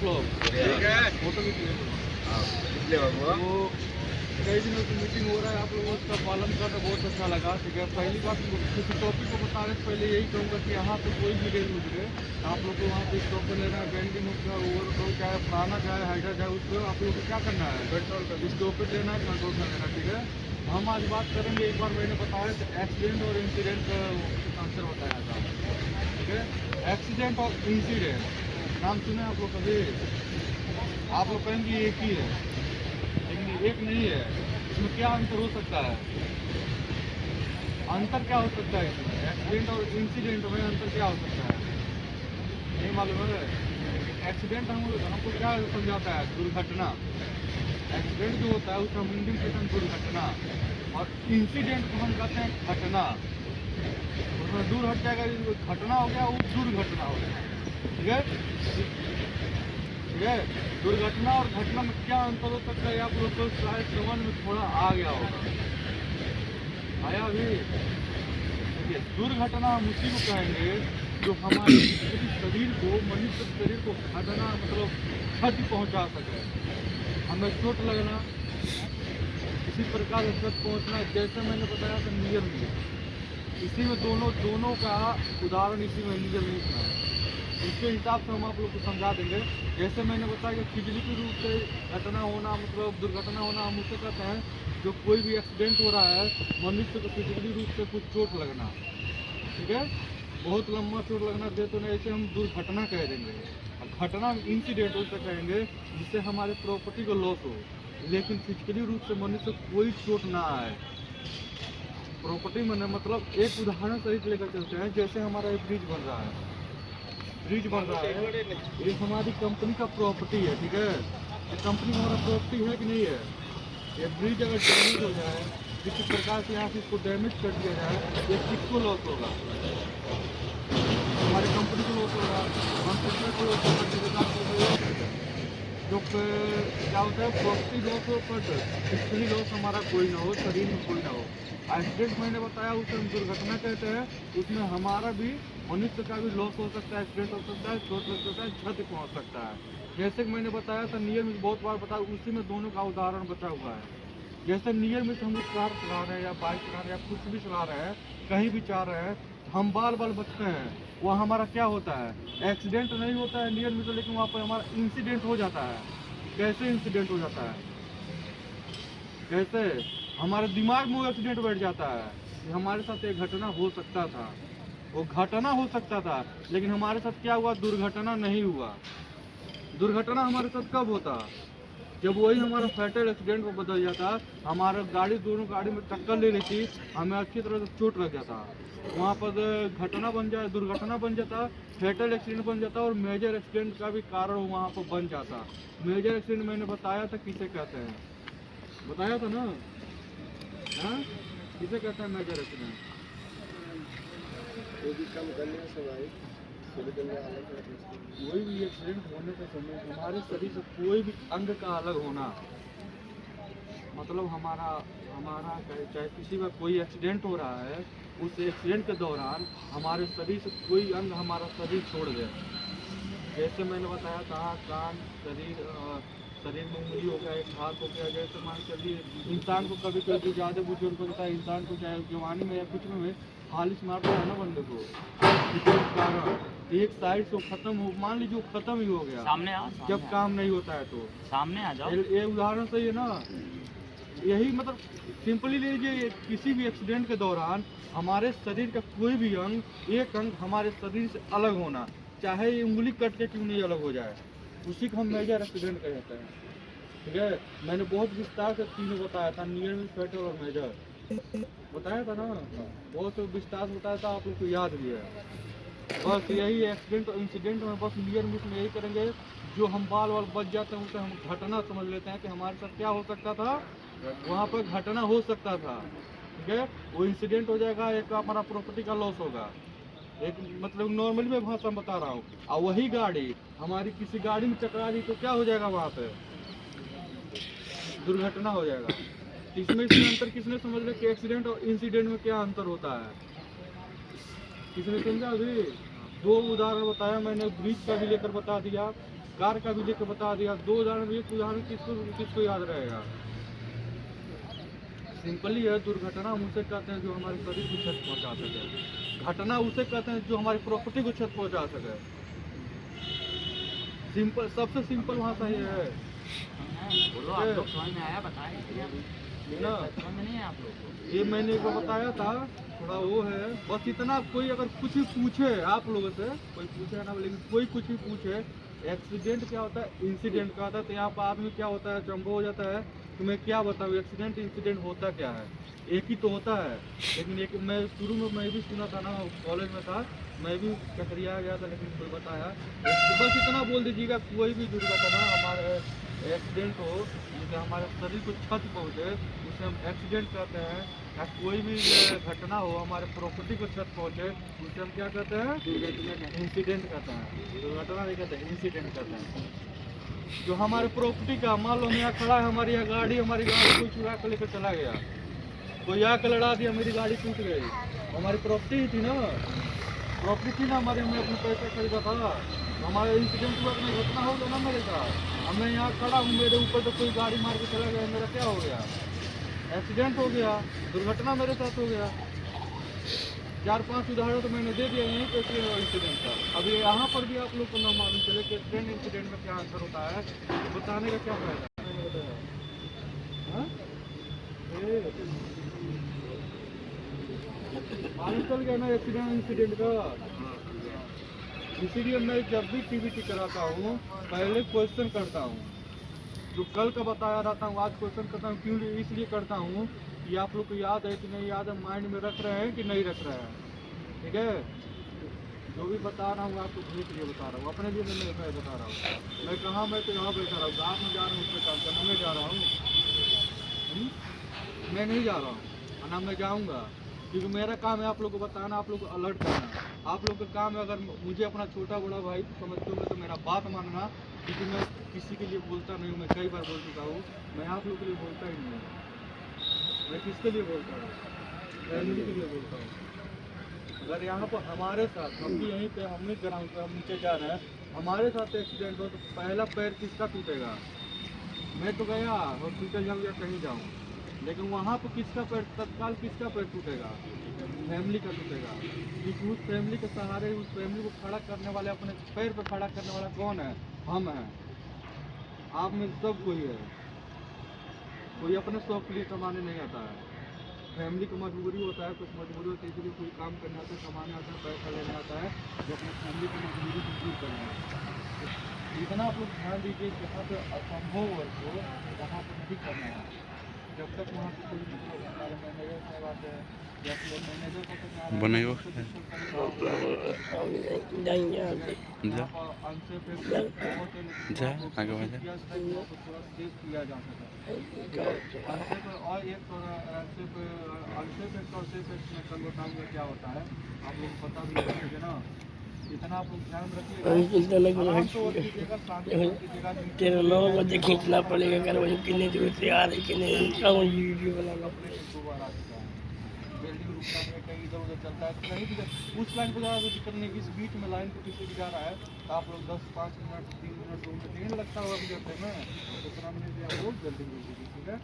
लोग फोटो भी क्लियर वो कई दिनों से मीटिंग हो रहा है, आप लोगों का पालन करना बहुत अच्छा लगा। ठीक है, पहली बात किसी टॉपिक को बताने से पहले यही कहूँगा कि यहाँ पे कोई भी रेल उतरे, आप लोग को वहाँ पे स्टॉप पे लेना है, बैंडिंग हो ओवरफ्लो चाहे पुराना चाहे हाइड्रा चाहे उसको आप लोगों को क्या करना है, कंट्रोल कर स्टॉप पे लेना है, कंट्रोल कर लेना। ठीक है, हम आज बात करेंगे, एक बार मैंने बताया तो एक्सीडेंट और इंसिडेंट का आंसर बताया था। ठीक है, एक्सीडेंट और इंसिडेंट नाम सुने आप लोग कभी? आप लोग कहेंगे एक ही है, लेकिन एक नहीं है। इसमें क्या अंतर हो सकता है? अंतर क्या हो सकता है इसमें? एक्सीडेंट और इंसिडेंट में अंतर क्या हो सकता है? नहीं मालूम है। एक्सीडेंट हमको क्या समझाता है? दुर्घटना। एक्सीडेंट जो होता है उसका मीनिंग कहते हैं दुर्घटना, और इंसिडेंट को हम कहते हैं घटना। उसमें दूर हट जाएगा, घटना हो गया वो दुर्घटना हो गया। ठीक है, ठीक है। दुर्घटना और घटना में क्या अंतर हो सकता है? आप लोग को शायद समझ में थोड़ा आ गया होगा। आया अभी? देखिए, दुर्घटना हम उसी को कहेंगे जो हमारे शरीर को, मनुष्य के शरीर को घटना मतलब क्षति पहुंचा सके। हमें चोट लगना, इसी प्रकार से क्षति पहुंचना, जैसे मैंने बताया था नियर मिस, इसी में दोनों का उदाहरण इसी में नियर मिस है। इसके हिसाब से हम आप लोग को समझा देंगे। जैसे मैंने बताया कि फिजिकली रूप से घटना होना मतलब दुर्घटना होना, हम उससे कहते हैं जो कोई भी एक्सीडेंट हो रहा है मनुष्य को फिजिकली रूप से कुछ चोट लगना। ठीक है, बहुत लंबा चोट लगना दे तो नहीं, ऐसे हम दुर्घटना कह देंगे। घटना इंसिडेंट उससे कहेंगे जिससे हमारे प्रॉपर्टी को लॉस हो, लेकिन फिजिकली रूप से मनुष्य को कोई चोट ना आए। प्रॉपर्टी में मतलब एक उदाहरण सहित लेकर चलते हैं। जैसे हमारा एक ब्रिज बन रहा है, ब्रिज बन रहा है, ये हमारी कंपनी का प्रॉपर्टी है। ठीक है, ये कंपनी हमारा प्रॉपर्टी है कि नहीं है? ये ब्रिज अगर डैमेज हो जाए, किसी प्रकार से यहाँ से इसको डैमेज कर दिया जाए, ये किसको लॉस होगा? हमारी कंपनी को लॉस होगा, हम दूसरे को लॉस होगा, ठेकेदार को। जो क्या होता है, प्रॉपर्टी लॉस हो पर फिजिकली लॉस हमारा कोई ना हो, शरीर में कोई ना हो। एक्सीडेंट मैंने बताया उसे हम दुर्घटना कहते हैं, उसमें हमारा भी मनुष्य का भी लॉस हो सकता है, एक्सीडेंट हो सकता है, चोट लग सकता है, क्षति पहुंच सकता है। जैसे कि मैंने बताया था नियर मिस, बहुत बार बताया, उसी में दोनों का उदाहरण बचा हुआ है। जैसे नियर मिस हम लोग कार चला रहे हैं या बाइक चला रहे हैं या कुछ भी चला रहे हैं, कहीं भी जा रहे हैं, हम बाल बचते हैं, वह हमारा क्या होता है? एक्सीडेंट नहीं होता है नियर मिस, लेकिन वहाँ पर हमारा इंसिडेंट हो जाता है। कैसे इंसिडेंट हो जाता है? कैसे? हमारे दिमाग में वो एक्सीडेंट बैठ जाता है कि हमारे साथ एक घटना हो सकता था, वो घटना हो सकता था, लेकिन हमारे साथ क्या हुआ? दुर्घटना नहीं हुआ। दुर्घटना हमारे साथ कब होता? जब वही हमारा फैटल एक्सीडेंट में बदल जाता, हमारा गाड़ी दोनों गाड़ी में टक्कर ले लेती, हमें अच्छी तरह से चोट लग जाता, वहाँ पर घटना बन जाए, दुर्घटना बन जाता, फैटल एक्सीडेंट बन जाता, और मेजर एक्सीडेंट का भी कारण वहाँ पर बन जाता। मेजर एक्सीडेंट मैंने बताया था किसे कहते हैं, बताया था ना? हाँ, किसे कहते हैं मेजर एक्सीडेंट? कोई भी एक्सीडेंट होने के समय हमारे शरीर से कोई भी अंग का अलग होना, मतलब हमारा हमारा चाहे किसी का कोई एक्सीडेंट हो रहा है, उस एक्सीडेंट के दौरान हमारे शरीर से कोई अंग हमारा शरीर छोड़ दे। जैसे मैंने बताया था, कान, शरीर में उंगली हो गया, एक हाथ हो गया। जैसे मान चलिए इंसान को कभी कभी ज़्यादा बुजुर्ग होता है, इंसान को चाहे जवानी में या कुछ में फालिश मारता है ना बंदे को, किसी कारण एक साइड से खत्म हो, मान लीजिए वो खत्म ही हो गया, सामने आओ, जब काम नहीं होता है तो सामने आ जाओ। ये उदाहरण सही है ना? यही मतलब सिंपली लीजिए, किसी भी एक्सीडेंट के दौरान हमारे शरीर का कोई भी अंग, एक अंग हमारे शरीर से अलग होना, चाहे ये उंगली कट के क्यों नहीं अलग हो जाए, उसी को हम मेजर एक्सीडेंट कहते हैं। ठीक है, मैंने बहुत विस्तार से तीनों बताया था, नियर मिस, फैटल और मेजर बताया था ना, बहुत विस्तार से बताया था, आप लोग को याद भी है। बस यही एक्सीडेंट और इंसिडेंट में बस नियर मिस में यही करेंगे, जो हम बाल बच जाते हैं उसे हम घटना समझ लेते हैं कि हमारे साथ क्या हो सकता था, वहाँ पर घटना हो सकता था। ठीक है, वो इंसिडेंट हो जाएगा, एक हमारा प्रॉपर्टी का लॉस होगा, एक मतलब नॉर्मली मैं भाषा में बता रहा हूँ। और वही गाड़ी हमारी किसी गाड़ी में टकरा दी तो क्या हो जाएगा? वहाँ पे दुर्घटना हो जाएगा। इसमें अंतर किसने समझ लिया कि एक्सीडेंट और इंसिडेंट में क्या अंतर होता है? किसने समझा? अभी दो उदाहरण बताया मैंने, ब्रिज का भी लेकर बता दिया, कार का भी लेके बता दिया। 2 उदाहरण, एक उदाहरण किसको याद रहेगा? सिंपली है, दुर्घटना हम उसे कहते हैं जो हमारे शरीर को क्षति पहुंचा सके। घटना उसे कहते हैं जो हमारी प्रॉपर्टी को क्षति पहुंचा सके। सिंपल, सबसे सिंपल भाषा ये है। बोलो, आप लोग समझ में आया? बताएं ना, समझ में नहीं है आप लोग को? ये मैंने एक बार बताया था, थोड़ा वो है बस इतना। कोई अगर कुछ भी पूछे आप लोगों से, कोई पूछे ना, लेकिन कोई कुछ भी पूछे, एक्सीडेंट क्या होता है, इंसिडेंट क्या होता है, तो यहाँ पर आदमी क्या होता है, चंबो हो जाता है। तो मैं क्या बताऊँ, एक्सीडेंट इंसिडेंट होता क्या है? एक ही तो होता है। लेकिन एक मैं शुरू में मैं भी सुना था ना, कॉलेज में था, मैं भी कटरिया गया था, लेकिन कोई बताया। बस इतना बोल दीजिएगा, कोई भी दुर्घटना हमारे एक्सीडेंट हो, जिससे हमारे शरीर को क्षति पहुँचे, उसे हम एक्सीडेंट कहते हैं। या कोई भी घटना हो हमारे प्रॉपर्टी को क्षति पहुँचे, उसे हम क्या कहते हैं? इंसिडेंट कहते हैं। दुर्घटना नहीं कहते, इंसिडेंट कहते हैं। जो हमारे प्रॉपर्टी का, मान लो यहाँ खड़ा है, हमारी यहाँ गाड़ी, हमारी गाड़ी कोई चुरा कर लेकर चला गया, कोई आके लड़ा दिया, मेरी गाड़ी टूट गई, हमारी प्रॉपर्टी ही थी ना, प्रॉपर्टी थी ना हमारे, हमने अपने पैसे खरीदा था। हमारा इंसिडेंट हुआ, अपनी घटना हो गया ना मेरे साथ। अब मैं यहाँ खड़ा हूँ, मेरे ऊपर तो कोई गाड़ी मार के चला गया, मेरा क्या हो गया? एक्सीडेंट हो गया, दुर्घटना मेरे साथ हो गया। 4-5 उदाहरण तो मैंने दे दिया यहीं पे इंसिडेंट का। अभी यहाँ पर भी आप लोग को ना मालूम चले कि ट्रेन इंसिडेंट में क्या अंतर होता है, तो बताने का क्या फायदा? मैंने बताया, हाँ? मालूम चल गया ना एक्सीडेंट इंसिडेंट का। इसीलिए मैं जब भी टीवीटी कराता हूँ, पहले क्वेश्चन करता हूँ। जो कल का बताया रहता हूँ, आज क्वेश्चन करता हूँ। क्यों? इसलिए करता हूँ कि आप लोग को याद है कि नहीं याद है, माइंड में रख रहे हैं कि नहीं रख रहे हैं। ठीक है, जो भी बता रहा हूँ आपको अपने के लिए बता रहा हूँ, अपने लिए मैं बता रहा हूँ। मैं कहाँ, मैं तो यहाँ बैठा रहा हूँ, गाँव में जा रहा हूँ, उसमें काम करने में जा रहा हूँ। मैं नहीं जा रहा हूँ और ना मैं जाऊँगा, क्योंकि मेरा काम है आप लोग को बताना, आप लोग को अलर्ट करना। आप लोग का काम है, अगर मुझे अपना छोटा बड़ा भाई समझते हो तो मेरा बात मानना, क्योंकि मैं किसी के लिए बोलता नहीं हूँ। मैं कई बार बोल चुका हूँ, मैं आप लोग के लिए बोलता ही नहीं हूँ। मैं किसके लिए बोलता हूँ? फैमिली के लिए बोलता हूँ। अगर यहाँ पर हमारे साथ, हम भी यहीं पे, हम भी ग्राउंड पे, हम नीचे जा रहे हैं, हमारे साथ एक्सीडेंट हो तो पहला पैर किसका टूटेगा? मैं तो गया हॉस्पिटल जाऊँ या कहीं जाऊँ, लेकिन वहाँ पर किसका पैर, तत्काल किसका पैर टूटेगा? फैमिली का टूटेगा। क्योंकि उस फैमिली के सहारे, उस फैमिली को खड़ा करने वाले, अपने पैर पर खड़ा करने वाला कौन है? हम हैं। आप में सब कोई है। कोई अपने शौक के लिए कमाने नहीं आता है। फैमिली को मजबूरी होता है, कुछ मजबूरी होती है, इसलिए कोई काम करने आता है, कमाने आता है, पैसा लेने आता है, जो अपनी फैमिली की मजबूरी को दूर करना है। इतना आप लोग ध्यान दीजिए, जहाँ पे असंभव वर्क हो वहाँ पर नहीं करना है। जब तक वहाँ पर कोई, मतलब हमारे मैनेजर साहब आते हैं या फिर मैनेजर को तो बनाइयो जा आगे बढ़ जा। सेव किया जा सके। और एक में क्या होता है आप लोग को पता भी है ना, इतना आप लोग ध्यान रखिएगा। तेरे लोगों को तो खींचना पड़ेगा, अगर वही कितने दूर से आ रही कि नहीं, वीडियो बनाना। बिल्डिंग रुकता है, कहीं इधर उधर चलता है, कहीं भी उस लाइन पर जा रहा है, दिक्कत नहीं। इस बीच में लाइन पे किसी भी जा रहा है तो आप लोग 10-5 मिनट 3 मिनट 2 मिनट नहीं लगता होगा गुजरने में, तो 15 मिनट आप लोग जल्दी, ठीक है।